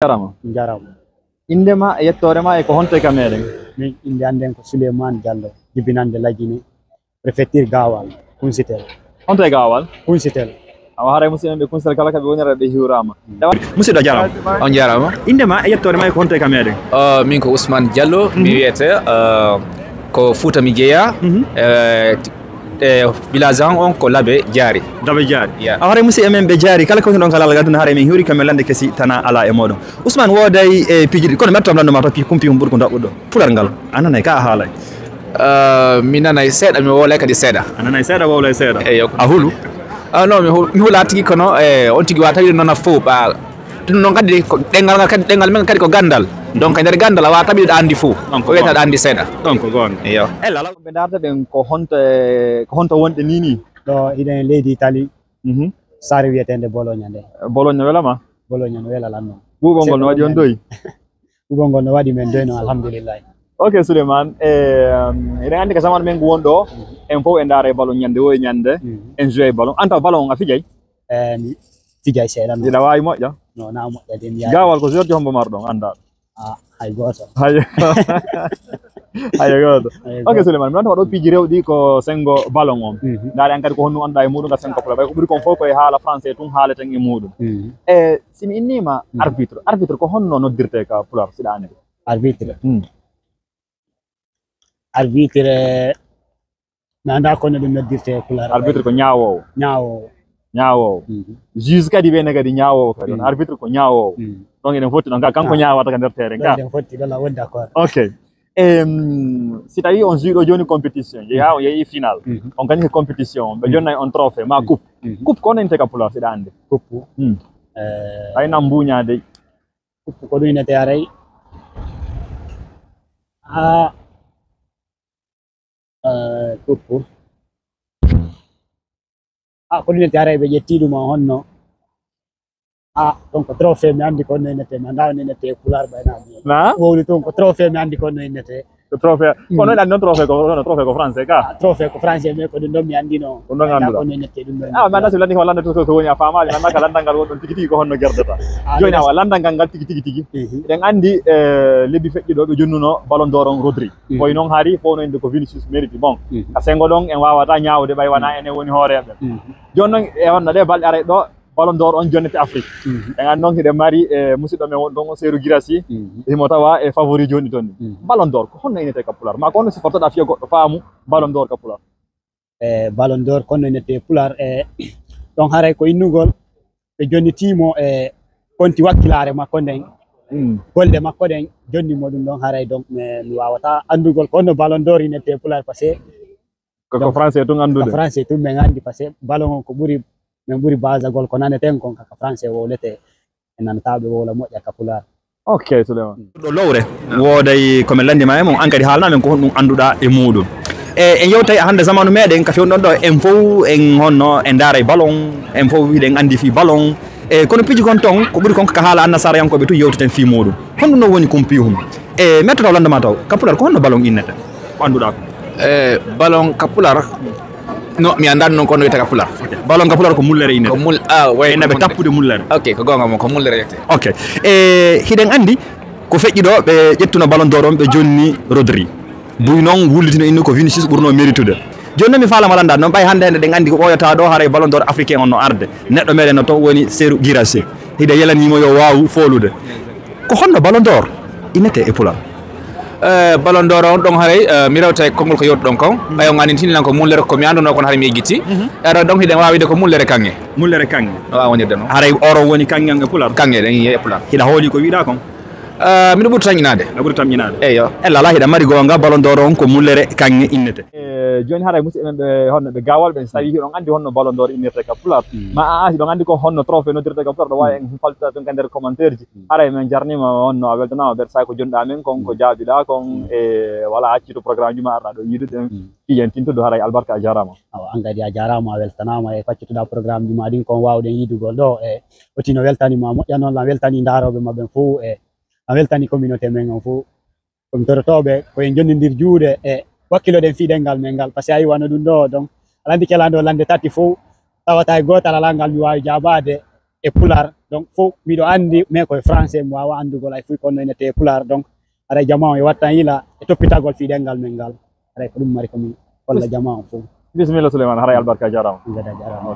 Jarama. Jarama. Indema e yettorema e ko honto e kamere. Min inde anden ko Souleymane Diallo, jibinande Lajine, préfecture Gawal, Kunsitel. Honto e Gawal? Kunsitel. Awa haray musidɓe Kunsitel kala kaɓe wonira ɓe hiwrama. Musidɗo jarama. On jarama. Indema e yettorema e ko honto e kamere. Min ko Ousmane Diallo, mi wiyete ko Fouta mi jeeya. Village on ko Labe Diary. Labe Diary. Yeah. Aware musidɓe men ɓe Diary kala ko ɗon kala gaduna haare min hiwri kamɓe lande kesi tana ala e moɗon. Ousmane woday e pijiɗi kono mettom landuma to kumpi hum ɓuuri ko daɓɓuɗo pular ngal a nanay ka a haalay. Mi nanay seeɗa mi wolay kadi seeɗa. A nanay seeɗa wowlay seeɗa. Eyo. A hulu? Non mi hula tigi kono on tigi wa tawi noon a fo ɓa ɗum noon kadi ɗengal ngal kadi ɗengal men kadi ko gandal. Donc nder gandal a wawa taɓiɗo andi fo ko wiyata andi seeɗa. Donc ko gonga. Eyo. Ella ɓe darda ɓen ko honto wonɗe nini. Ɗo iɗen leydi Italie. Sare wiyetende Bologna nde. Bologna welama? Bologna no welalan noon. Ɓuuɓol ngol no waɗi on doyi? Ɓuuɓol ngol no waɗi men doy noon alhamdulillahi. Ok Souleymane, eɗen andi ko zamanu men ngu wonɗo en fof e ndaara e ballon ñande o e ñande en joué ballon anta ballon a fijay? Mi fijay seeɗa noon. Ina wawi moƴƴa? Non na moƴƴade mi yaha. Gawal ko joueur ji hombo marɗon anda? Hay goto. Hay goto. Ok Souleymane, mi wonta waɗo piiji rewɗi ko sengo ballon on. Ndaari an kadi ko honno annduɗa e muɗum ga sengo pula ko ɓuri kon fof koye haala français tun haaleten e muɗum. Simi innima arbitre, arbitre ko honno noddirte ka pular siɗa andi? Arbitre. Arbitre mi anda kono ɗum noddirte pular. Arbitre ko ñaawowo. Ñaawowo. Ñaawowo. Juge kadi wiyene kadi ñaawowo kadi on arbitre ko ñaawowo. Donc eɗen fotti ɗon ka kanko ñaawata ka nder terrain ka. Eɗen fotti ɗon won d'accord. Ok. Si tawi on jouɗo joni compétition jeeya on yeehi final on gañi compétition ɓe jonnayi on trophée ma coupe coupe ko nante ka pular siɗa andi? Coupe aynan mbuñade coupe ko ɗum inete aray coupe ko ɗum inete aray ɓe ƴetti ɗum on honno donc trophée mi andi konno innete mi anda on innete pular ɓaynaɗum na wowli toon ko trophée mi andi konno innete ko trophée kono ɗan noon trophée ko français ka trophée ko français mais ko ɗum ɗon mi andino ɗum ɗon annduɗa konno innete ɗum ɗon mi anda so landi ko lande to woni a famali mi anda ka landal ngal wonɗon tigi tigi ko honno gerdata joni awa landal ngal tigi tigi eɗen andi lebbi feƴƴi ɗo ɓe jonnuno ballon d'or on Rodri koye noon haari fof no inde ko Vinicius mérite bon a sengo ɗon en wawata ñawde ɓay wona enen woni hooreɓe joni noon e wonno ɗe balɗe aray ɗo ballon d'or on jonnete Afrique en andi noon hiɗen mari musidɗo men won ɗon Serou Guirassy himo tawa e favori joni toon ni ballon d'or ko honno innete ka pular ma ko honno sifortoɗa fiya goɗɗo faamu ballon d'or ka pular? Ballon d'or konno innete pular ɗon haray ko innugol ɓe jonnitimo e konti wakkilare makko nden golɗe makko ɗen jonnimo ɗum ɗon haray donc mi wawata andugol ko honno ballon d'or innete pular par ce que ko français tun andude ko français tun min andi par ce que ballon on ko ɓuri min ɓuri basagol ko naneten kon kaka français wowlete e nanataɓe wowla moƴƴa ka pular. Ok Souleymane ɗo lowre woday komin landima e mum an kadi haalnamen ko honɗum annduɗa e muɗum en yewtay hannde zamanu meɗen ka fewɗon ɗo en fof en honno en daaray ballon en fof wiɗen andi fi ballon e kono piiji kon ton ko ɓuri kon kaka haala annasarayankoɓe tu yewteten fi muɗum honɗum noon woni kompihum e mettotaw landema taw ka pular ko honno ballon innete ko annduɗa ko ballon ka pular no mi andan non kono wiyata ka pular ballon ka pular ko mullere innete ko way naɓe tappude mullere ok ko gonga mo ko mullere yette ok hiɗen andi ko feƴƴi ɗo ɓe ƴettuno ballon d'or on ɓe jonni Rodri buy noon wullitino inni ko Vinicius ɓurno méritude joni noon mi falama landa noon ɓay hannde ɗen andi ko ɓoyata ɗo haray ballon d'or africain on no arde neɗɗo meɗen no to woni Serou Guirassy hiɗe yelanimo yo wawu folude ko honno ballon d'or innete e pular? Ballon d'or on ɗon haray mi rewta e konngol ko yewtuɗon kon ɓay on anintinilan ko mullere ko mi anduno kono haray mi eggiti ara donc hiɗen wawi wide ko mullere kange no wawa wonirde noon haray oro woni kange e pular kange ɗen e pular hiɗa hooli ko wiɗa kon miɗo ɓuri tañinade a ɓuri tamñinade eyo ella ala hiɗa mari gonga ballon d'or on ko mullere kange innete joni haray musidɓe men ɓe honno ɓe Gawal ɓen so tawi hiɗon andi honno ballon d'or innirte ka pular ma a hiɗon andi ko honno trophée noddirte ka pular ɗo wawi en faltita ton ka nder commentaire ji haray min jarnima honno a weltanama ɓeɗa sa ko jonɗa men kon ko jaabiɗa kon e wala accito programme ji ma arɗa ɗo yiidude fiyen tintude haray albarka a jarama an kadi a jarama a weltanama e faccitoɗa programme ji ma ɗin kon wawɗen yiidugol ɗo e otino weltanima moƴƴa noon la weltani daroɓe mabɓen fo e a weltani communauté men on fof komi torotoɓe koyen jondidir juuɗe e wakkiloɗen fiɗel ngal men ngal par ce que a yiwano ɗum ɗo donc alandi kelado lande tati fof tawata e gotal ala ngal mi wawi jabade e pular donc fof miɗo andi mais koye français mi wawa andugol ay fuy kono inete pular donc aɗa jama o e wattan yila e toppitagol fiɗengal men ngal aɗa ko ɗum mari komi holla jama o fof bisimilla Souleymane haray albarka jarama gada jarama